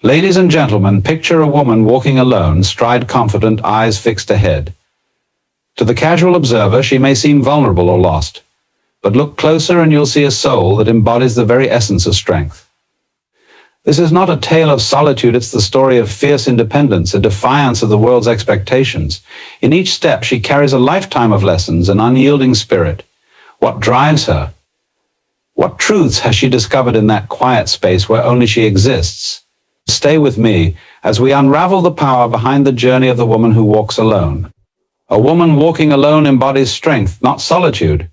Ladies and gentlemen, picture a woman walking alone, stride confident, eyes fixed ahead. To the casual observer, she may seem vulnerable or lost, but look closer and you'll see a soul that embodies the very essence of strength. This is not a tale of solitude, it's the story of fierce independence, a defiance of the world's expectations. In each step, she carries a lifetime of lessons, an unyielding spirit. What drives her? What truths has she discovered in that quiet space where only she exists? Stay with me as we unravel the power behind the journey of the woman who walks alone. A woman walking alone embodies strength, not solitude.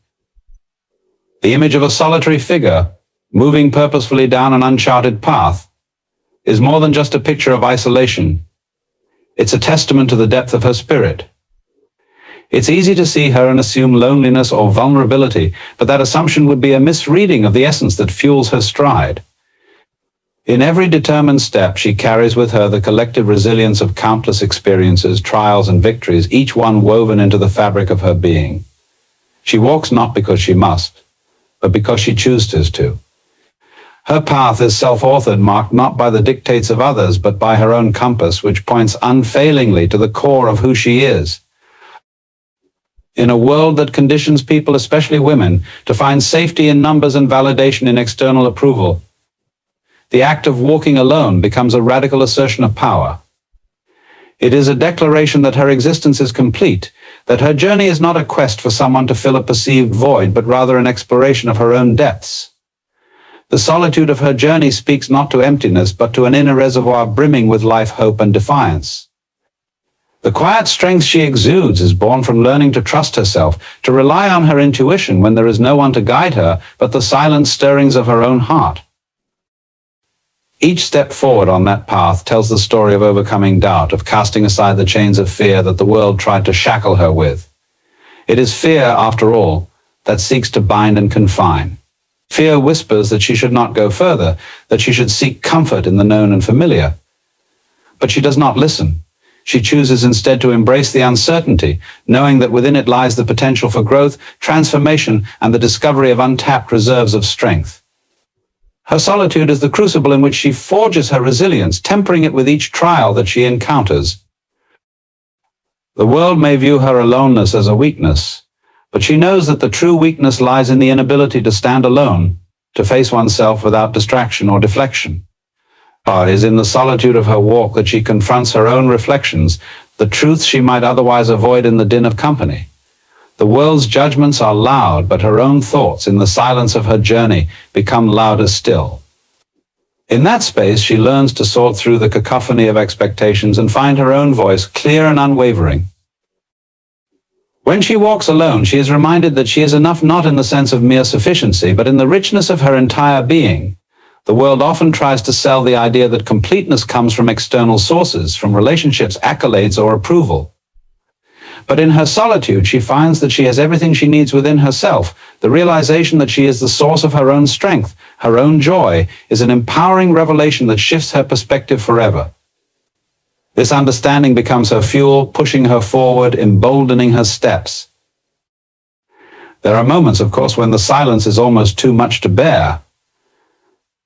The image of a solitary figure, moving purposefully down an uncharted path, is more than just a picture of isolation. It's a testament to the depth of her spirit. It's easy to see her and assume loneliness or vulnerability, but that assumption would be a misreading of the essence that fuels her stride. In every determined step, she carries with her the collective resilience of countless experiences, trials, and victories, each one woven into the fabric of her being. She walks not because she must, but because she chooses to. Her path is self-authored, marked not by the dictates of others, but by her own compass, which points unfailingly to the core of who she is. In a world that conditions people, especially women, to find safety in numbers and validation in external approval, the act of walking alone becomes a radical assertion of power. It is a declaration that her existence is complete, that her journey is not a quest for someone to fill a perceived void, but rather an exploration of her own depths. The solitude of her journey speaks not to emptiness, but to an inner reservoir brimming with life, hope, and defiance. The quiet strength she exudes is born from learning to trust herself, to rely on her intuition when there is no one to guide her but the silent stirrings of her own heart. Each step forward on that path tells the story of overcoming doubt, of casting aside the chains of fear that the world tried to shackle her with. It is fear, after all, that seeks to bind and confine. Fear whispers that she should not go further, that she should seek comfort in the known and familiar. But she does not listen. She chooses instead to embrace the uncertainty, knowing that within it lies the potential for growth, transformation, and the discovery of untapped reserves of strength. Her solitude is the crucible in which she forges her resilience, tempering it with each trial that she encounters. The world may view her aloneness as a weakness, but she knows that the true weakness lies in the inability to stand alone, to face oneself without distraction or deflection. It is in the solitude of her walk that she confronts her own reflections, the truths she might otherwise avoid in the din of company. The world's judgments are loud, but her own thoughts, in the silence of her journey, become louder still. In that space, she learns to sort through the cacophony of expectations and find her own voice, clear and unwavering. When she walks alone, she is reminded that she is enough not in the sense of mere sufficiency, but in the richness of her entire being. The world often tries to sell the idea that completeness comes from external sources, from relationships, accolades, or approval. But in her solitude, she finds that she has everything she needs within herself. The realization that she is the source of her own strength, her own joy, is an empowering revelation that shifts her perspective forever. This understanding becomes her fuel, pushing her forward, emboldening her steps. There are moments, of course, when the silence is almost too much to bear.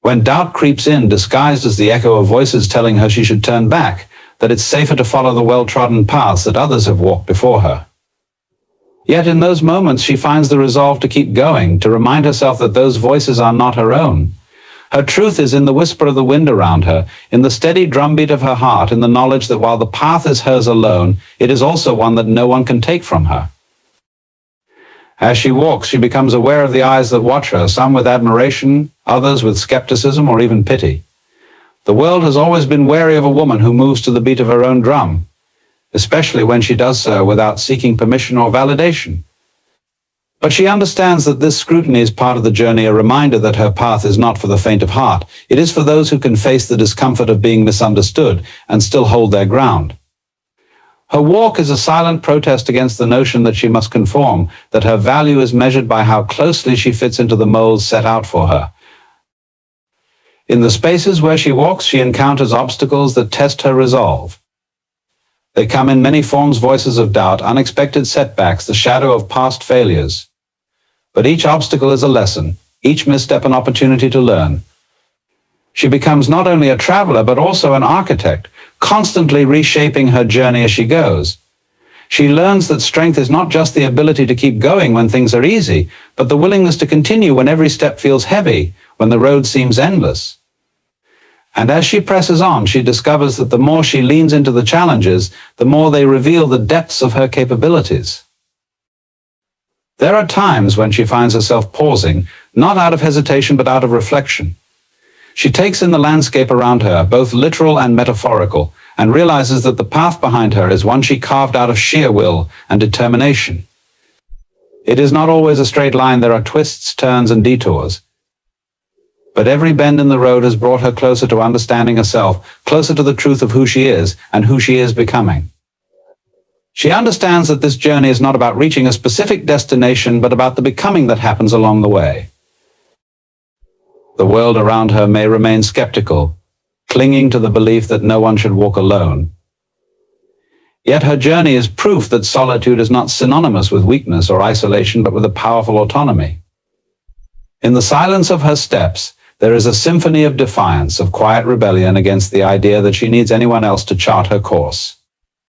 When doubt creeps in, disguised as the echo of voices telling her she should turn back, that it's safer to follow the well-trodden paths that others have walked before her. Yet in those moments, she finds the resolve to keep going, to remind herself that those voices are not her own. Her truth is in the whisper of the wind around her, in the steady drumbeat of her heart, in the knowledge that while the path is hers alone, it is also one that no one can take from her. As she walks, she becomes aware of the eyes that watch her, some with admiration, others with skepticism or even pity. The world has always been wary of a woman who moves to the beat of her own drum, especially when she does so without seeking permission or validation. But she understands that this scrutiny is part of the journey, a reminder that her path is not for the faint of heart. It is for those who can face the discomfort of being misunderstood and still hold their ground. Her walk is a silent protest against the notion that she must conform, that her value is measured by how closely she fits into the molds set out for her. In the spaces where she walks, she encounters obstacles that test her resolve. They come in many forms: voices of doubt, unexpected setbacks, the shadow of past failures. But each obstacle is a lesson, each misstep an opportunity to learn. She becomes not only a traveler, but also an architect, constantly reshaping her journey as she goes. She learns that strength is not just the ability to keep going when things are easy, but the willingness to continue when every step feels heavy, when the road seems endless. And as she presses on, she discovers that the more she leans into the challenges, the more they reveal the depths of her capabilities. There are times when she finds herself pausing, not out of hesitation but out of reflection. She takes in the landscape around her, both literal and metaphorical, and realizes that the path behind her is one she carved out of sheer will and determination. It is not always a straight line. There are twists, turns, and detours. But every bend in the road has brought her closer to understanding herself, closer to the truth of who she is and who she is becoming. She understands that this journey is not about reaching a specific destination, but about the becoming that happens along the way. The world around her may remain skeptical, clinging to the belief that no one should walk alone. Yet her journey is proof that solitude is not synonymous with weakness or isolation, but with a powerful autonomy. In the silence of her steps, there is a symphony of defiance, of quiet rebellion against the idea that she needs anyone else to chart her course.